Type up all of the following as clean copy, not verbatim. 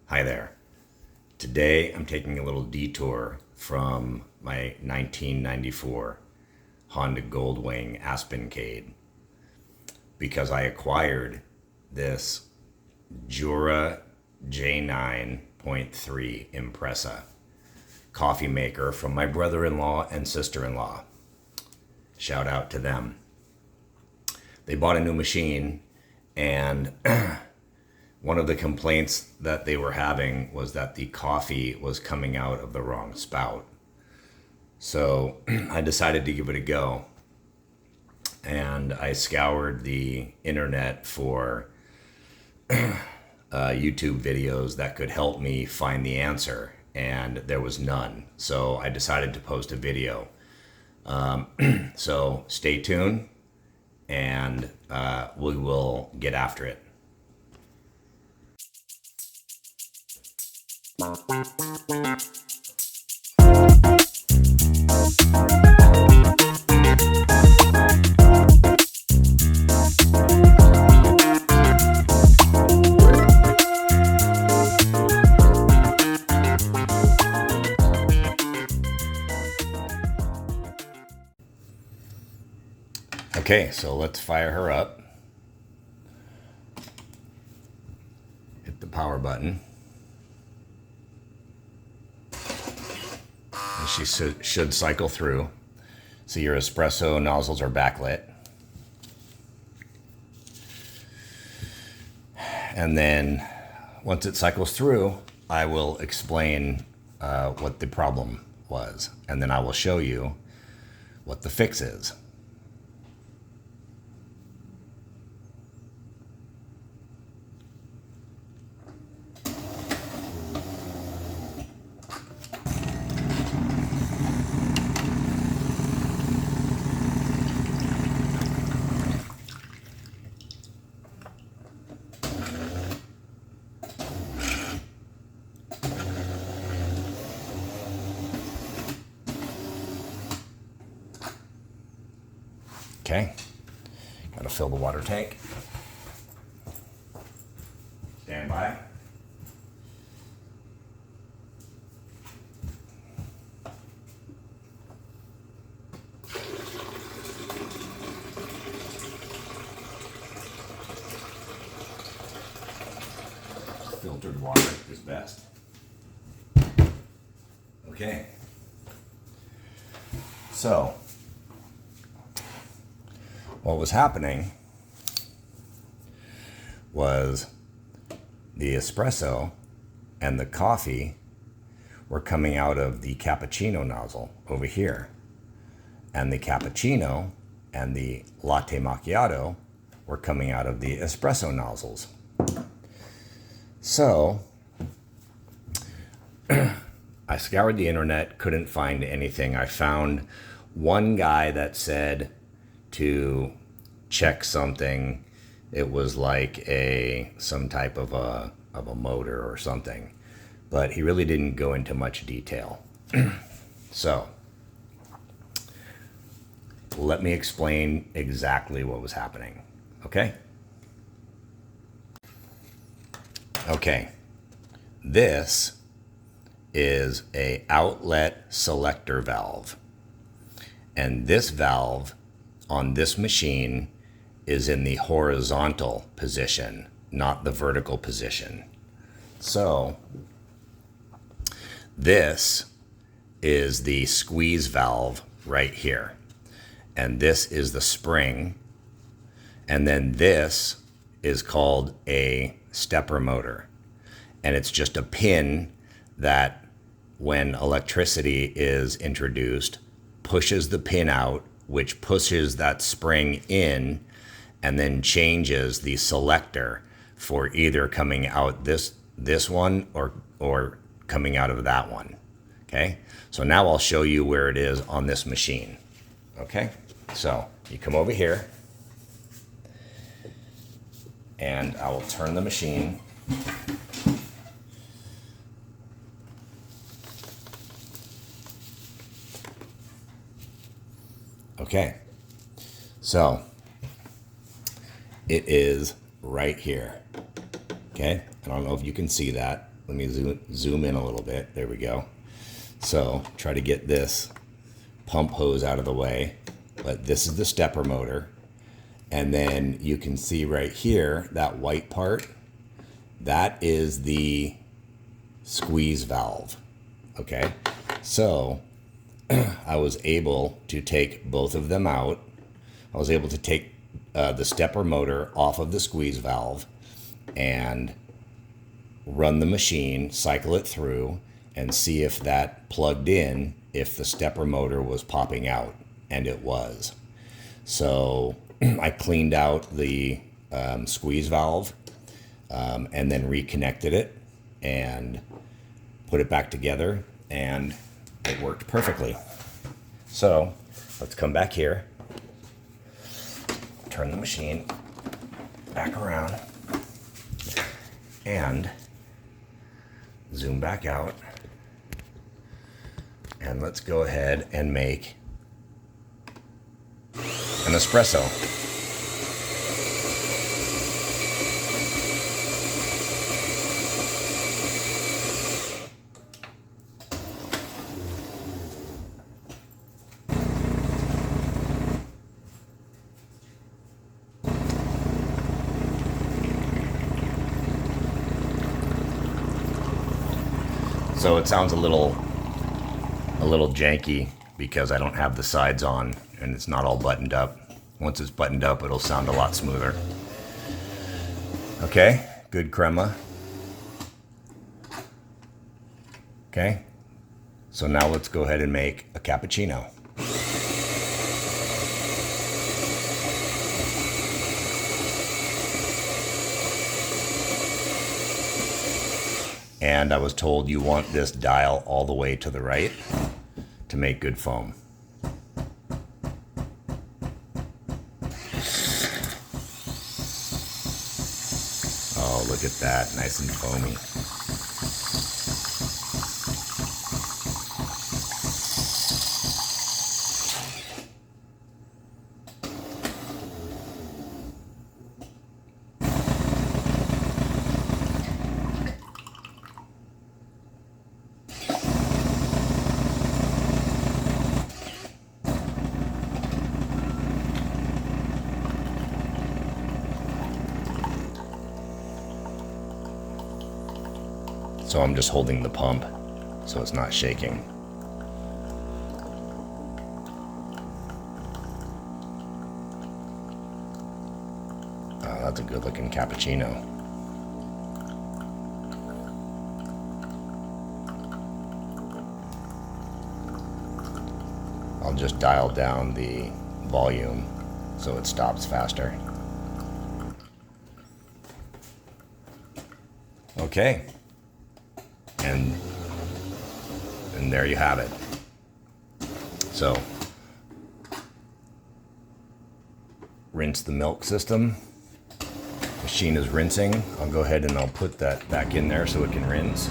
Hi there. Today I'm taking a little detour from my 1994 Honda Goldwing Aspencade because I acquired this Jura J9.3 Impressa coffee maker from my brother-in-law and sister-in-law. Shout out to them. They bought a new machine, and one of the complaints that they were having was that the coffee was coming out of the wrong spout. So I decided to give it a go, and I scoured the internet for YouTube videos that could help me find the answer, and there was none. So I decided to post a video. So stay tuned, and we will get after it. Okay, so let's fire her up. Hit the power button. And she should cycle through. So your espresso nozzles are backlit. And then once it cycles through, I will explain what the problem was. And then I will show you what the fix is. Okay, gotta fill the water tank. Stand by. Filtered water is best. Okay, so what was happening was the espresso and the coffee were coming out of the cappuccino nozzle over here, and the cappuccino and the latte macchiato were coming out of the espresso nozzles. So I scoured the internet, couldn't find anything. I found one guy that said to check something. It was like some type of a motor or something, but he really didn't go into much detail. So let me explain exactly what was happening. Okay, this is a outlet selector valve, and this valve on this machine is in the horizontal position, not the vertical position. So this is the squeeze valve right here, and this is the spring, and then this is called a stepper motor, and it's just a pin that when electricity is introduced pushes the pin out, which pushes that spring in and then changes the selector for either coming out this one or coming out of that one. Okay, so now I'll show you where it is on this machine. Okay, so you come over here, and I will turn the machine. Okay, so it is right here. Okay, I don't know if you can see that, let me zoom in a little bit. There we go. So try to get this pump hose out of the way. But this is the stepper motor. And then you can see right here, that white part, that is the squeeze valve. Okay, so I was able to take both of them out. I was able to take the stepper motor off of the squeeze valve and run the machine, cycle it through, and see if that plugged in, if the stepper motor was popping out, and it was. So I cleaned out the squeeze valve and then reconnected it and put it back together, and it worked perfectly. So let's come back here, turn the machine back around, and zoom back out. And let's go ahead and make an espresso. So it sounds a little janky because I don't have the sides on and it's not all buttoned up. Once it's buttoned up, it'll sound a lot smoother. Okay, good crema. Okay, so now let's go ahead and make a cappuccino. And I was told you want this dial all the way to the right to make good foam. Oh, look at that, nice and foamy. So I'm just holding the pump so it's not shaking. Oh, that's a good looking cappuccino. I'll just dial down the volume so it stops faster. Okay. And there you have it. So, rinse the milk system. Machine is rinsing. I'll go ahead and I'll put that back in there so it can rinse.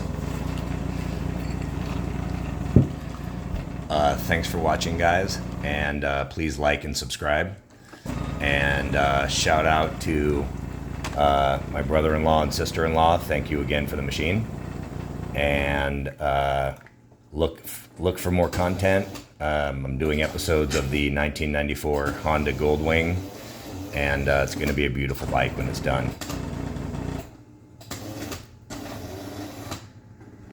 Thanks for watching, guys, and please like and subscribe. And shout out to my brother-in-law and sister-in-law. Thank you again for the machine. And look for more content. I'm doing episodes of the 1994 Honda Goldwing, and it's going to be a beautiful bike when it's done.